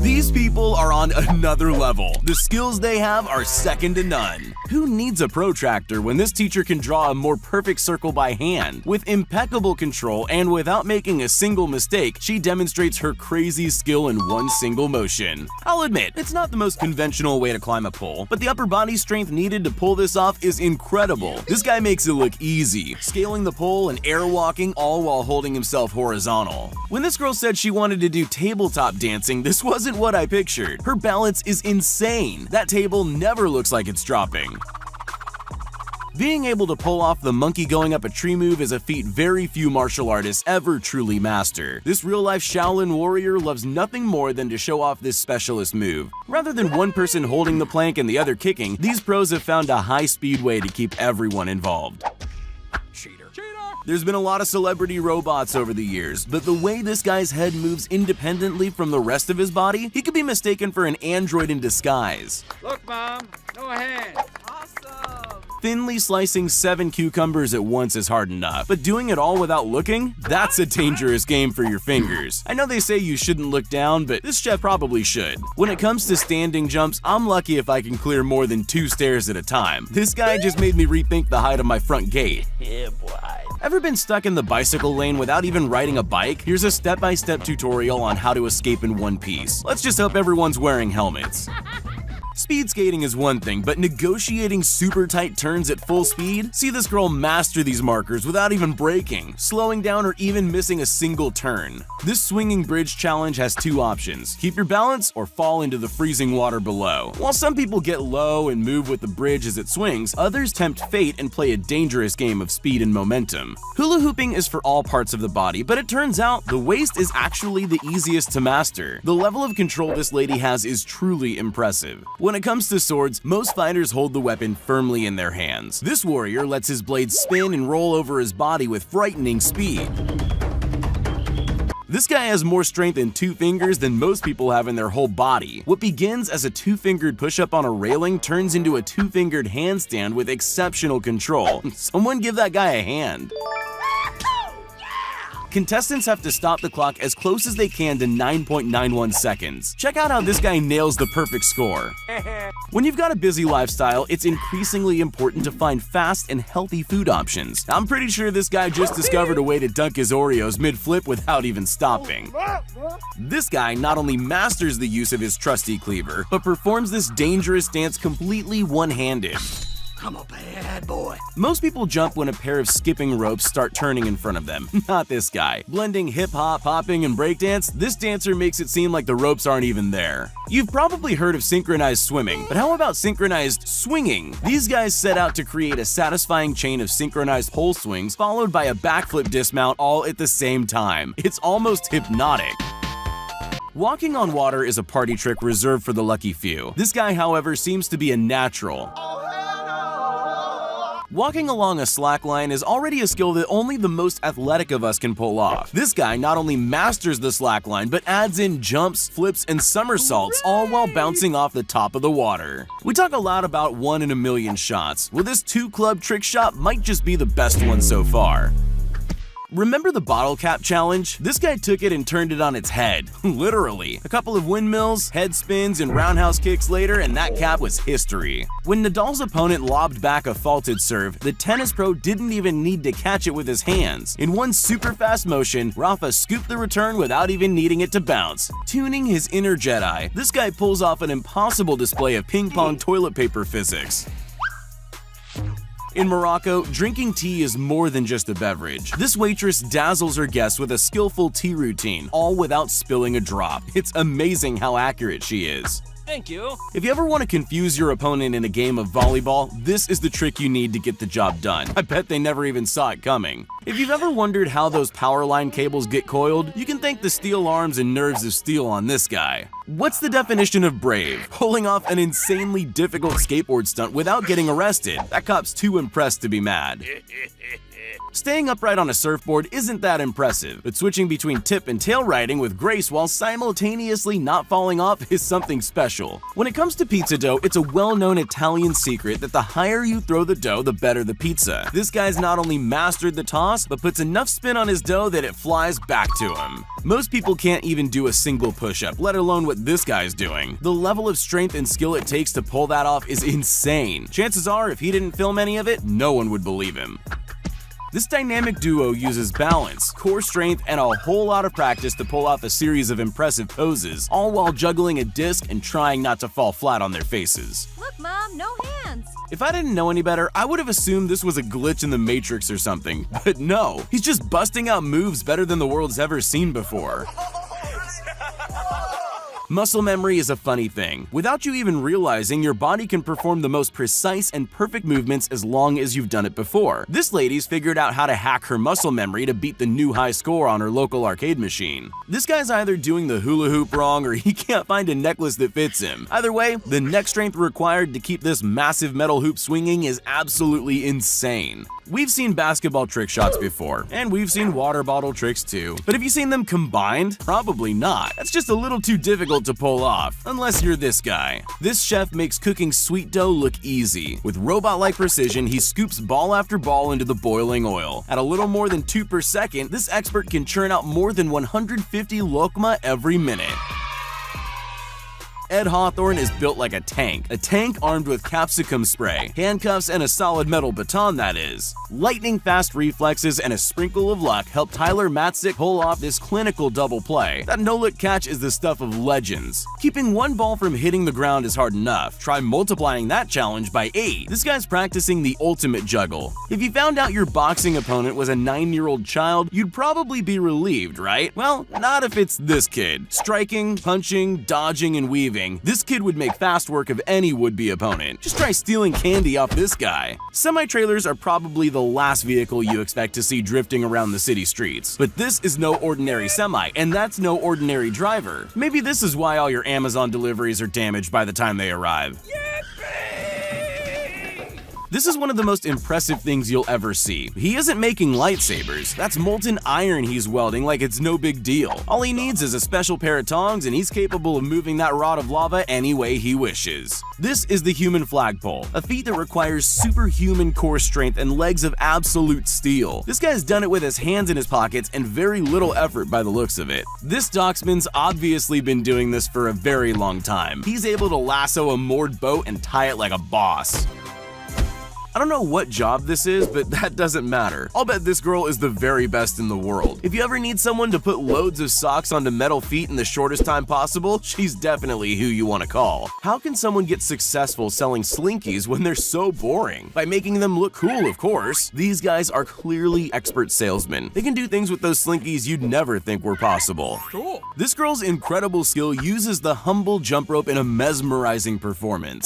These people are on another level. The skills they have are second to none. Who needs a protractor when this teacher can draw a more perfect circle by hand? With impeccable control and without making a single mistake, she demonstrates her crazy skill in one single motion. I'll admit, it's not the most conventional way to climb a pole, but the upper body strength needed to pull this off is incredible. This guy makes it look easy, scaling the pole and airwalking all while holding himself horizontal. When this girl said she wanted to do tabletop dancing, this wasn't what I pictured. Her balance is insane. That table never looks like it's dropping. Being able to pull off the monkey going up a tree move is a feat very few martial artists ever truly master. This real-life Shaolin warrior loves nothing more than to show off this specialist move. Rather than one person holding the plank and the other kicking, these pros have found a high-speed way to keep everyone involved. There's been a lot of celebrity robots over the years, but the way this guy's head moves independently from the rest of his body, he could be mistaken for an android in disguise. Look, Mom, no hand. Awesome. Thinly slicing 7 cucumbers at once is hard enough, but doing it all without looking? That's a dangerous game for your fingers. I know they say you shouldn't look down, but this chef probably should. When it comes to standing jumps, I'm lucky if I can clear more than 2 stairs at a time. This guy just made me rethink the height of my front gate. Yeah, boy. Ever been stuck in the bicycle lane without even riding a bike? Here's a step-by-step tutorial on how to escape in one piece. Let's just hope everyone's wearing helmets. Speed skating is one thing, but negotiating super tight turns at full speed? See this girl master these markers without even braking, slowing down, or even missing a single turn. This swinging bridge challenge has 2 options: keep your balance or fall into the freezing water below. While some people get low and move with the bridge as it swings, others tempt fate and play a dangerous game of speed and momentum. Hula hooping is for all parts of the body, but it turns out the waist is actually the easiest to master. The level of control this lady has is truly impressive. When it comes to swords, most fighters hold the weapon firmly in their hands. This warrior lets his blade spin and roll over his body with frightening speed. This guy has more strength in 2 fingers than most people have in their whole body. What begins as a 2-fingered push-up on a railing turns into a 2-fingered handstand with exceptional control. Someone give that guy a hand. Contestants have to stop the clock as close as they can to 9.91 seconds. Check out how this guy nails the perfect score. When you've got a busy lifestyle, it's increasingly important to find fast and healthy food options. I'm pretty sure this guy just discovered a way to dunk his Oreos mid-flip without even stopping. This guy not only masters the use of his trusty cleaver, but performs this dangerous dance completely one-handed. I'm a bad boy. Most people jump when a pair of skipping ropes start turning in front of them. Not this guy. Blending hip-hop, hopping, and breakdance, this dancer makes it seem like the ropes aren't even there. You've probably heard of synchronized swimming, but how about synchronized swinging? These guys set out to create a satisfying chain of synchronized pole swings followed by a backflip dismount all at the same time. It's almost hypnotic. Walking on water is a party trick reserved for the lucky few. This guy, however, seems to be a natural. Walking along a slack line is already a skill that only the most athletic of us can pull off. This guy not only masters the slack line, but adds in jumps, flips, and somersaults, all while bouncing off the top of the water. We talk a lot about 1 in a million shots. Well, this 2-club trick shot might just be the best one so far. Remember the bottle cap challenge? This guy took it and turned it on its head. Literally. A couple of windmills, head spins, and roundhouse kicks later, and that cap was history. When Nadal's opponent lobbed back a faulted serve, the tennis pro didn't even need to catch it with his hands. In one super fast motion, Rafa scooped the return without even needing it to bounce. Tuning his inner Jedi, this guy pulls off an impossible display of ping-pong toilet paper physics. In Morocco, drinking tea is more than just a beverage. This waitress dazzles her guests with a skillful tea routine, all without spilling a drop. It's amazing how accurate she is. Thank you. If you ever want to confuse your opponent in a game of volleyball, this is the trick you need to get the job done. I bet they never even saw it coming. If you've ever wondered how those power line cables get coiled, you can thank the steel arms and nerves of steel on this guy. What's the definition of brave? Pulling off an insanely difficult skateboard stunt without getting arrested. That cop's too impressed to be mad. Staying upright on a surfboard isn't that impressive, but switching between tip and tail riding with grace while simultaneously not falling off is something special. When it comes to pizza dough, it's a well-known Italian secret that the higher you throw the dough, the better the pizza. This guy's not only mastered the toss, but puts enough spin on his dough that it flies back to him. Most people can't even do a single push-up, let alone what this guy's doing. The level of strength and skill it takes to pull that off is insane. Chances are, if he didn't film any of it, no one would believe him. This dynamic duo uses balance, core strength, and a whole lot of practice to pull off a series of impressive poses, all while juggling a disc and trying not to fall flat on their faces. Look, Mom, no hands. If I didn't know any better, I would have assumed this was a glitch in the Matrix or something, but no, he's just busting out moves better than the world's ever seen before. Muscle memory is a funny thing. Without you even realizing, your body can perform the most precise and perfect movements as long as you've done it before. This lady's figured out how to hack her muscle memory to beat the new high score on her local arcade machine. This guy's either doing the hula hoop wrong or he can't find a necklace that fits him. Either way, the neck strength required to keep this massive metal hoop swinging is absolutely insane. We've seen basketball trick shots before, and we've seen water bottle tricks too. But have you seen them combined? Probably not. That's just a little too difficult to pull off, unless you're this guy. This chef makes cooking sweet dough look easy. With robot-like precision, he scoops ball after ball into the boiling oil. At a little more than 2 per second, this expert can churn out more than 150 lokma every minute. Ed Hawthorne is built like a tank armed with capsicum spray, handcuffs, and a solid metal baton, that is. Lightning-fast reflexes and a sprinkle of luck help Tyler Matzik pull off this clinical double play. That no-look catch is the stuff of legends. Keeping one ball from hitting the ground is hard enough. Try multiplying that challenge by 8. This guy's practicing the ultimate juggle. If you found out your boxing opponent was a 9-year-old child, you'd probably be relieved, right? Well, not if it's this kid. Striking, punching, dodging, and weaving. This kid would make fast work of any would-be opponent. Just try stealing candy off this guy. Semi-trailers are probably the last vehicle you expect to see drifting around the city streets. But this is no ordinary semi, and that's no ordinary driver. Maybe this is why all your Amazon deliveries are damaged by the time they arrive. This is one of the most impressive things you'll ever see. He isn't making lightsabers. That's molten iron he's welding like it's no big deal. All he needs is a special pair of tongs and he's capable of moving that rod of lava any way he wishes. This is the human flagpole, a feat that requires superhuman core strength and legs of absolute steel. This guy's done it with his hands in his pockets and very little effort by the looks of it. This docksman's obviously been doing this for a very long time. He's able to lasso a moored boat and tie it like a boss. I don't know what job this is, but that doesn't matter. I'll bet this girl is the very best in the world. If you ever need someone to put loads of socks onto metal feet in the shortest time possible, she's definitely who you want to call. How can someone get successful selling slinkies when they're so boring? By making them look cool, of course. These guys are clearly expert salesmen. They can do things with those slinkies you'd never think were possible. Cool. This girl's incredible skill uses the humble jump rope in a mesmerizing performance.